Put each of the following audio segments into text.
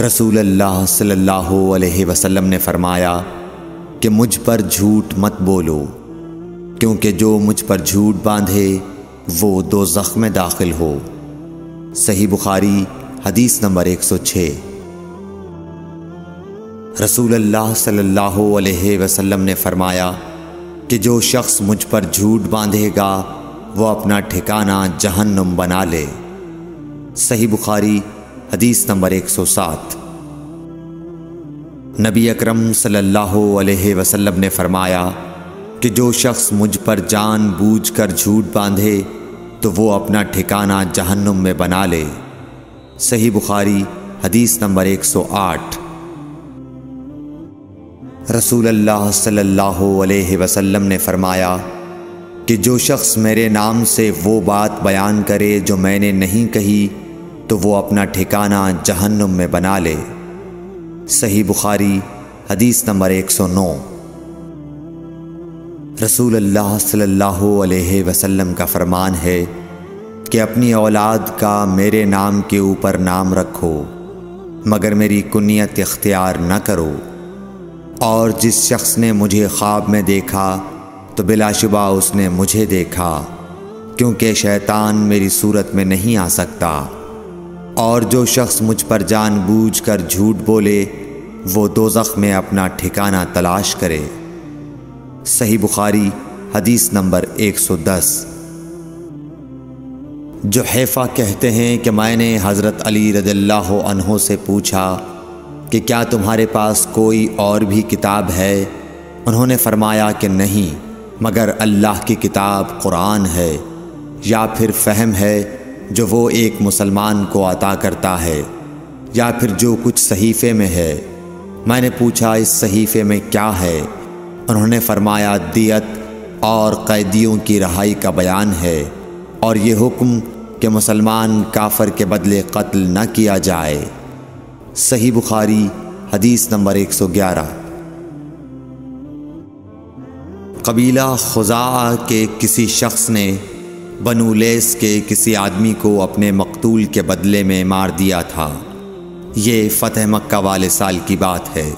رسول اللہ صلی اللہ علیہ وسلم نے فرمایا کہ مجھ پر جھوٹ مت بولو، کیونکہ جو مجھ پر جھوٹ باندھے وہ دوزخ میں داخل ہو۔ صحیح بخاری حدیث نمبر 106۔ رسول اللہ صلی اللہ علیہ وسلم نے فرمایا کہ جو شخص مجھ پر جھوٹ باندھے گا وہ اپنا ٹھکانہ جہنم بنا لے۔ صحیح بخاری حدیث نمبر 107۔ نبی اکرم صلی اللہ علیہ وسلم نے فرمایا کہ جو شخص مجھ پر جان بوجھ کر جھوٹ باندھے تو وہ اپنا ٹھکانہ جہنم میں بنا لے۔ صحیح بخاری حدیث نمبر 108۔ رسول اللہ صلی اللہ علیہ وسلم نے فرمایا کہ جو شخص میرے نام سے وہ بات بیان کرے جو میں نے نہیں کہی تو وہ اپنا ٹھکانہ جہنم میں بنا لے۔ صحیح بخاری حدیث نمبر 109۔ رسول اللہ صلی اللہ علیہ وسلم کا فرمان ہے کہ اپنی اولاد کا میرے نام کے اوپر نام رکھو مگر میری کنیت اختیار نہ کرو، اور جس شخص نے مجھے خواب میں دیکھا تو بلا شبہ اس نے مجھے دیکھا، کیونکہ شیطان میری صورت میں نہیں آ سکتا، اور جو شخص مجھ پر جان بوجھ کر جھوٹ بولے وہ دوزخ میں اپنا ٹھکانہ تلاش کرے۔ صحیح بخاری حدیث نمبر 110۔ جحیفہ کہتے ہیں کہ میں نے حضرت علی رضی اللہ عنہ سے پوچھا کہ کیا تمہارے پاس کوئی اور بھی کتاب ہے؟ انہوں نے فرمایا کہ نہیں، مگر اللہ کی کتاب قرآن ہے، یا پھر فہم ہے جو وہ ایک مسلمان کو عطا کرتا ہے، یا پھر جو کچھ صحیفے میں ہے۔ میں نے پوچھا اس صحیفے میں کیا ہے؟ انہوں نے فرمایا دیت اور قیدیوں کی رہائی کا بیان ہے، اور یہ حکم کہ مسلمان کافر کے بدلے قتل نہ کیا جائے۔ صحیح بخاری حدیث نمبر 111۔ قبیلہ خزاعہ کے کسی شخص نے بنو لیث کے کسی آدمی کو اپنے مقتول کے بدلے میں مار دیا تھا۔ یہ فتح مکہ والے سال کی بات ہے۔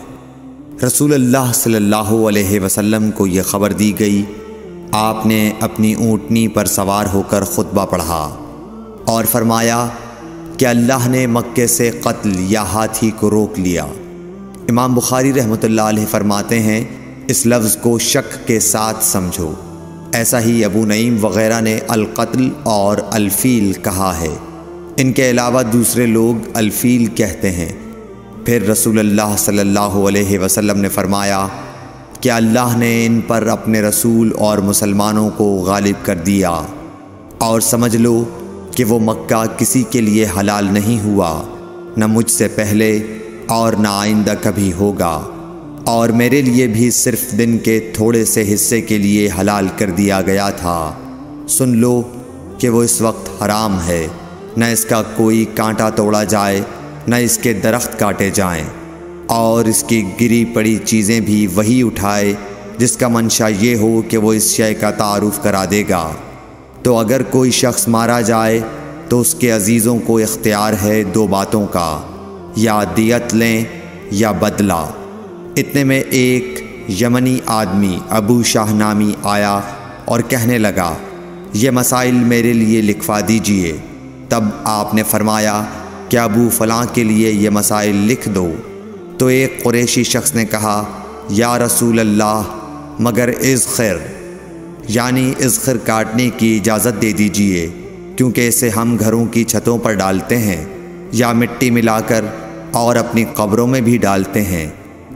رسول اللہ صلی اللہ علیہ وسلم کو یہ خبر دی گئی۔ آپ نے اپنی اونٹنی پر سوار ہو کر خطبہ پڑھا اور فرمایا کہ اللہ نے مکے سے قتل یا ہاتھی کو روک لیا۔ امام بخاری رحمۃ اللہ علیہ فرماتے ہیں اس لفظ کو شک کے ساتھ سمجھو۔ ایسا ہی ابو نعیم وغیرہ نے القتل اور الفیل کہا ہے، ان کے علاوہ دوسرے لوگ الفیل کہتے ہیں۔ پھر رسول اللہ صلی اللہ علیہ وسلم نے فرمایا کہ اللہ نے ان پر اپنے رسول اور مسلمانوں کو غالب کر دیا، اور سمجھ لو کہ وہ مکہ کسی کے لیے حلال نہیں ہوا، نہ مجھ سے پہلے اور نہ آئندہ کبھی ہوگا، اور میرے لیے بھی صرف دن کے تھوڑے سے حصے کے لیے حلال کر دیا گیا تھا۔ سن لو کہ وہ اس وقت حرام ہے، نہ اس کا کوئی کانٹا توڑا جائے نہ اس کے درخت کاٹے جائیں، اور اس کی گری پڑی چیزیں بھی وہی اٹھائے جس کا منشا یہ ہو کہ وہ اس شے کا تعارف کرا دے گا۔ تو اگر کوئی شخص مارا جائے تو اس کے عزیزوں کو اختیار ہے دو باتوں کا، یا دیت لیں یا بدلہ۔ اتنے میں ایک یمنی آدمی ابو شاہ نامی آیا اور کہنے لگا یہ مسائل میرے لیے لکھوا دیجئے۔ تب آپ نے فرمایا کہ ابو فلاں کے لیے یہ مسائل لکھ دو۔ تو ایک قریشی شخص نے کہا یا رسول اللہ مگر اذخر، یعنی اذخر کاٹنے کی اجازت دے دیجئے، کیونکہ اسے ہم گھروں کی چھتوں پر ڈالتے ہیں یا مٹی ملا کر اور اپنی قبروں میں بھی ڈالتے ہیں۔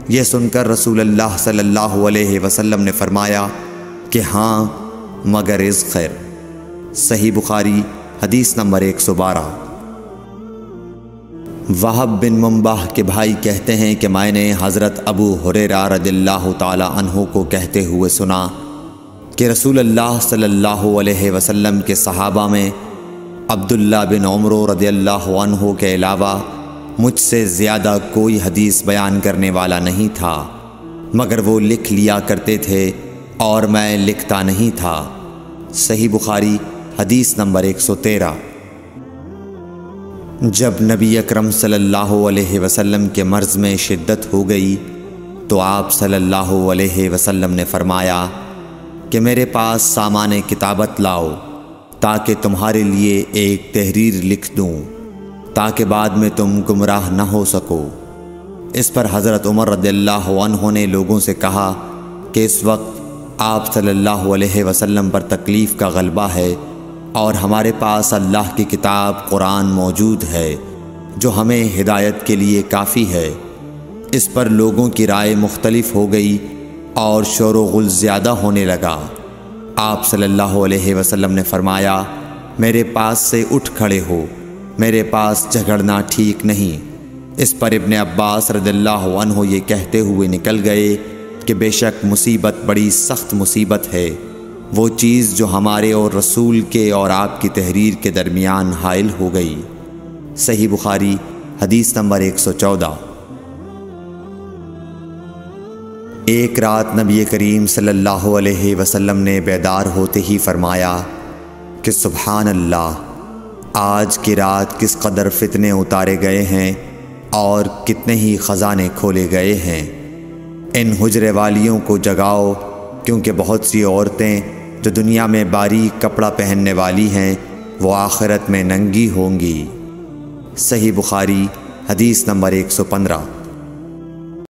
یہ سن کر رسول اللہ صلی اللہ علیہ وسلم نے فرمایا کہ ہاں مگر اذخر۔ صحیح بخاری حدیث نمبر 112۔ وہب بن منبح کے بھائی کہتے ہیں کہ میں نے حضرت ابو ہریرہ رضی اللہ تعالی عنہ کو کہتے ہوئے سنا کہ رسول اللہ صلی اللہ علیہ وسلم کے صحابہ میں عبداللہ بن عمر رضی اللہ عنہ کے علاوہ مجھ سے زیادہ کوئی حدیث بیان کرنے والا نہیں تھا، مگر وہ لکھ لیا کرتے تھے اور میں لکھتا نہیں تھا۔ صحیح بخاری حدیث نمبر 113۔ جب نبی اکرم صلی اللہ علیہ وسلم کے مرض میں شدت ہو گئی تو آپ صلی اللہ علیہ وسلم نے فرمایا کہ میرے پاس سامان کتابت لاؤ تاکہ تمہارے لیے ایک تحریر لکھ دوں تاکہ بعد میں تم گمراہ نہ ہو سکو۔ اس پر حضرت عمر رضی اللہ عنہ نے لوگوں سے کہا کہ اس وقت آپ صلی اللہ علیہ وسلم پر تکلیف کا غلبہ ہے اور ہمارے پاس اللہ کی کتاب قرآن موجود ہے جو ہمیں ہدایت کے لیے کافی ہے۔ اس پر لوگوں کی رائے مختلف ہو گئی اور شور و غل زیادہ ہونے لگا۔ آپ صلی اللہ علیہ وسلم نے فرمایا میرے پاس سے اٹھ کھڑے ہو، میرے پاس جھگڑنا ٹھیک نہیں۔ اس پر ابن عباس رضی اللہ عنہ یہ کہتے ہوئے نکل گئے کہ بے شک مصیبت بڑی سخت مصیبت ہے، وہ چیز جو ہمارے اور رسول کے اور آپ کی تحریر کے درمیان حائل ہو گئی۔ صحیح بخاری حدیث نمبر 114۔ ایک رات نبی کریم صلی اللہ علیہ وسلم نے بیدار ہوتے ہی فرمایا کہ سبحان اللہ، آج کی رات کس قدر فتنے اتارے گئے ہیں اور کتنے ہی خزانے کھولے گئے ہیں۔ ان حجرے والیوں کو جگاؤ کیونکہ بہت سی عورتیں جو دنیا میں باریک کپڑا پہننے والی ہیں وہ آخرت میں ننگی ہوں گی۔ صحیح بخاری حدیث نمبر 115۔